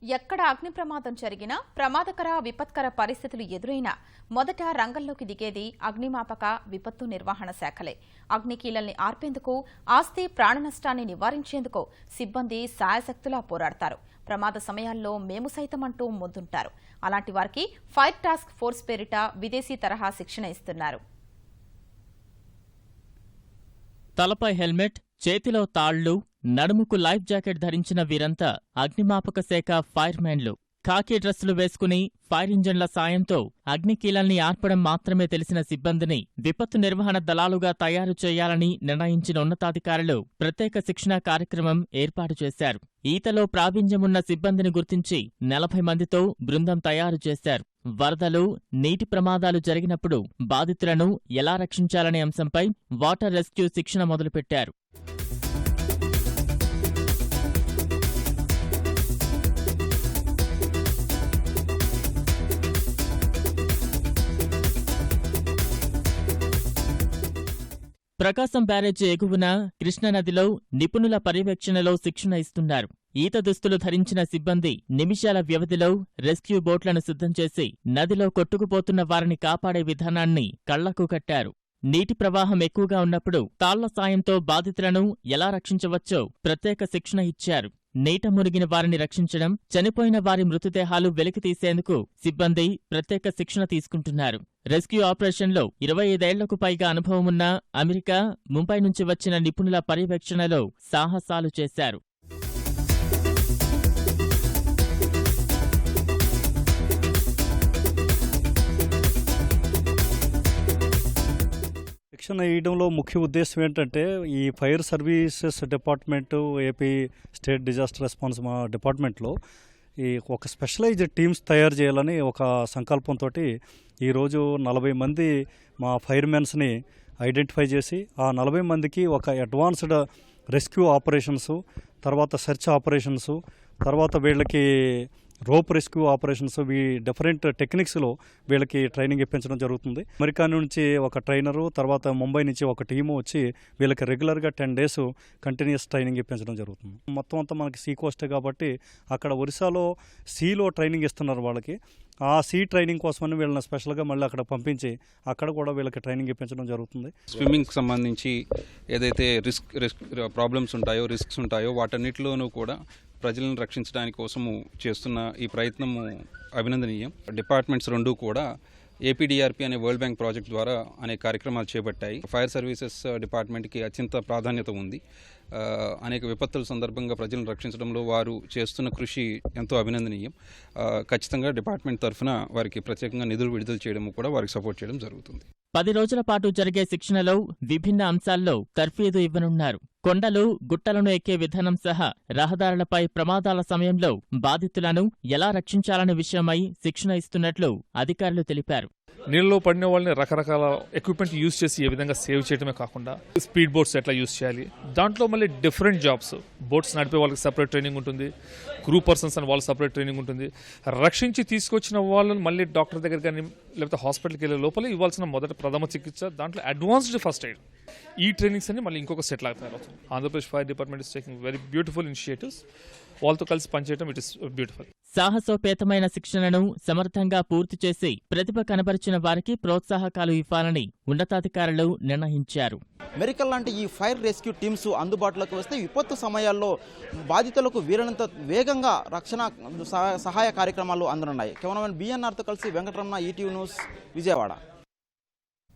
ఎక్కడ అగ్ని ప్రమాదం జరిగినా ప్రమాదకర విపత్కర పరిస్థితులు ఎదురైనా మొదట రంగంలోకి దిగేది అగ్నిమాపక విపత్తు నిర్వహణ శాఖలే. అగ్నికీలల్ని ఆర్పేందుకు, ఆస్తి ప్రాణ నష్టాన్ని నివారించేందుకు సిబ్బంది శాయశక్తులా పోరాడతారు. ప్రమాద సమయాల్లో మేము సైతమంటూ ముందుంటారు. అలాంటి వారికి ఫైర్ టాస్క్ ఫోర్స్ పేరిట విదేశీ తరహా శిక్షణ ఇస్తున్నారు. తలపై హెల్మెట్, చేతిలో తాళ్లు, నడుముకు లైఫ్ జాకెట్ ధరించిన వీరంతా అగ్నిమాపక శాఖ ఫైర్మెన్లు. ఖాకీ డ్రెస్సులు వేసుకుని ఫైర్ ఇంజన్ల సాయంతో అగ్నికీలల్ని ఆర్పడం మాత్రమే తెలిసిన సిబ్బందిని విపత్తు నిర్వహణ దళాలుగా తయారు చేయాలని నిర్ణయించిన ఉన్నతాధికారులు ప్రత్యేక శిక్షణా కార్యక్రమం ఏర్పాటు చేశారు. ఈతలో ప్రావీణ్యమున్న సిబ్బందిని గుర్తించి 40 మందితో బృందం తయారు చేశారు. వరదలు, నీటి ప్రమాదాలు జరిగినప్పుడు బాధితులను ఎలా రక్షించాలనే అంశంపై వాటర్ రెస్క్యూ శిక్షణ మొదలుపెట్టారు. ప్రకాశం బ్యారేజీ ఎగువన కృష్ణానదిలో నిపుణుల పర్యవేక్షణలో శిక్షణ ఇస్తున్నారు. ఈత దుస్తులు ధరించిన సిబ్బంది నిమిషాల వ్యవధిలో రెస్క్యూ బోట్లను సిద్ధం చేసి నదిలో కొట్టుకుపోతున్న వారిని కాపాడే విధానాన్ని కళ్లకు కట్టారు. నీటి ప్రవాహం ఎక్కువగా ఉన్నప్పుడు తాళ్ల సాయంతో బాధితులను ఎలా రక్షించవచ్చో ప్రత్యేక శిక్షణ ఇచ్చారు. నీట మునిగిన వారిని రక్షించడం, చనిపోయిన వారి మృతదేహాలు వెలికితీసేందుకు సిబ్బంది ప్రత్యేక శిక్షణ తీసుకుంటున్నారు. రెస్క్యూ ఆపరేషన్లో 25 ఏళ్లకు పైగా అనుభవమున్న అమెరికా, ముంబై నుంచి వచ్చిన నిపుణుల పర్యవేక్షణలో సాహసాలు చేశారు. శిక్షణ ఇవ్వడంలో ముఖ్య ఉద్దేశం ఏంటంటే, ఈ fire services department, AP state disaster response డిపార్ట్మెంట్లో ఈ ఒక స్పెషలైజ్డ్ టీమ్స్ తయారు చేయాలని ఒక సంకల్పంతో ఈరోజు 40 మంది మా ఫైర్మెన్స్ని ఐడెంటిఫై చేసి ఆ 40 మందికి ఒక అడ్వాన్స్డ్ రెస్క్యూ ఆపరేషన్స్, తర్వాత సెర్చ్ ఆపరేషన్స్, తర్వాత వీళ్ళకి రోప్ రెస్క్యూ ఆపరేషన్స్, డిఫరెంట్ టెక్నిక్స్లో వీళ్ళకి ట్రైనింగ్ ఇప్పించడం జరుగుతుంది. అమెరికా నుంచి ఒక ట్రైనరు, తర్వాత ముంబై నుంచి ఒక టీము వచ్చి వీళ్ళకి రెగ్యులర్గా 10 days కంటిన్యూస్ ట్రైనింగ్ ఇప్పించడం జరుగుతుంది. మొత్తం అంతా మనకి సీ కోస్టే కాబట్టి అక్కడ ఒరిస్సాలో సీలో ట్రైనింగ్ ఇస్తున్నారు వాళ్ళకి. ఆ సీ ట్రైనింగ్ కోసమని వీళ్ళని స్పెషల్గా మళ్ళీ అక్కడ పంపించి అక్కడ కూడా వీళ్ళకి ట్రైనింగ్ ఇప్పించడం జరుగుతుంది. స్విమ్మింగ్కి సంబంధించి ఏదైతే రిస్క్ ప్రాబ్లమ్స్ ఉంటాయో, రిస్క్స్ ఉంటాయో వాటన్నిటిలోనూ కూడా ప్రజలను రక్షించడానికి కోసము చేస్తున్న ఈ ప్రయత్నము అభినందనీయం. డిపార్ట్మెంట్స్ రెండూ కూడా ఏపీడీఆర్పీ అనే వరల్డ్ బ్యాంక్ ప్రాజెక్ట్ ద్వారా అనేక కార్యక్రమాలు చేపట్టాయి. ఫైర్ సర్వీసెస్ డిపార్ట్మెంట్కి అత్యంత ప్రాధాన్యత ఉంది. అనేక విపత్తుల సందర్భంగా ప్రజలను రక్షించడంలో వారు చేస్తున్న కృషి ఎంతో అభినందనీయం. ఖచ్చితంగా డిపార్ట్మెంట్ తరఫున వారికి ప్రత్యేకంగా నిధులు విడుదల చేయడం కూడా వారికి సపోర్ట్ చేయడం జరుగుతుంది. 10 రోజుల పాటు జరిగే శిక్షణలో విభిన్న అంశాల్లో తర్ఫీదు ఇవ్వనున్నారు. కొండలు, గుట్టలను ఎక్కే విధానం సహా రహదారులపై ప్రమాదాల సమయంలో బాధితులను ఎలా రక్షించాలనే విషయమై శిక్షణ ఇస్తున్నట్లు అధికారులు తెలిపారు. నీళ్ళలో పడిన వాళ్ళని రకరకాల ఎక్విప్మెంట్ యూజ్ చేసి ఏ విధంగా సేవ్ చేయడమే కాకుండా స్పీడ్ బోట్స్ ఎట్లా యూజ్ చేయాలి, దాంట్లో మళ్ళీ డిఫరెంట్ జాబ్స్, బోట్స్ నడిపే వాళ్ళకి సపరేట్ ట్రైనింగ్ ఉంటుంది, క్రూ పర్సన్స్ అని వాళ్ళకి సపరేట్ ట్రైనింగ్ ఉంటుంది. రక్షించి తీసుకొచ్చిన వాళ్ళని మళ్ళీ డాక్టర్ దగ్గర కానీ లేకపోతే హాస్పిటల్కి వెళ్ళే లోపల ఇవ్వాల్సిన మొదటి ప్రథమ చికిత్స, దాంట్లో అడ్వాన్స్డ్ ఫస్ట్ ఎయిడ్, ఈ ట్రైనింగ్స్ అన్ని మళ్ళీ ఇంకొక సెట్ లాగా తయారవుతుంది. Andhra Pradesh fire department is taking very beautiful initiatives. వాళ్ళతో కలిసి పనిచేయడం ఇట్ ఇస్ బ్యూటిఫుల్. సాహసోపేతమైన శిక్షణను సమర్థంగా పూర్తి చేసి ప్రతిభ కనబరిచిన వారికి ప్రోత్సాహకాలు ఇవ్వాలని ఉన్నతాధికారులు నిర్ణయించారు. మెరికల్ లాంటి ఈ ఫైర్ రెస్క్యూ టీమ్స్ అందుబాటులోకి వస్తే విపత్తు సమయాల్లో బాధితులకు వీలైనంత వేగంగా రక్షణ సహాయ కార్యక్రమాలు అందనున్నాయి. కెమెరామెన్ బిఎన్ఆర్తో కలిసి వెంకటరమణ, ఈటీవీ న్యూస్, విజయవాడ.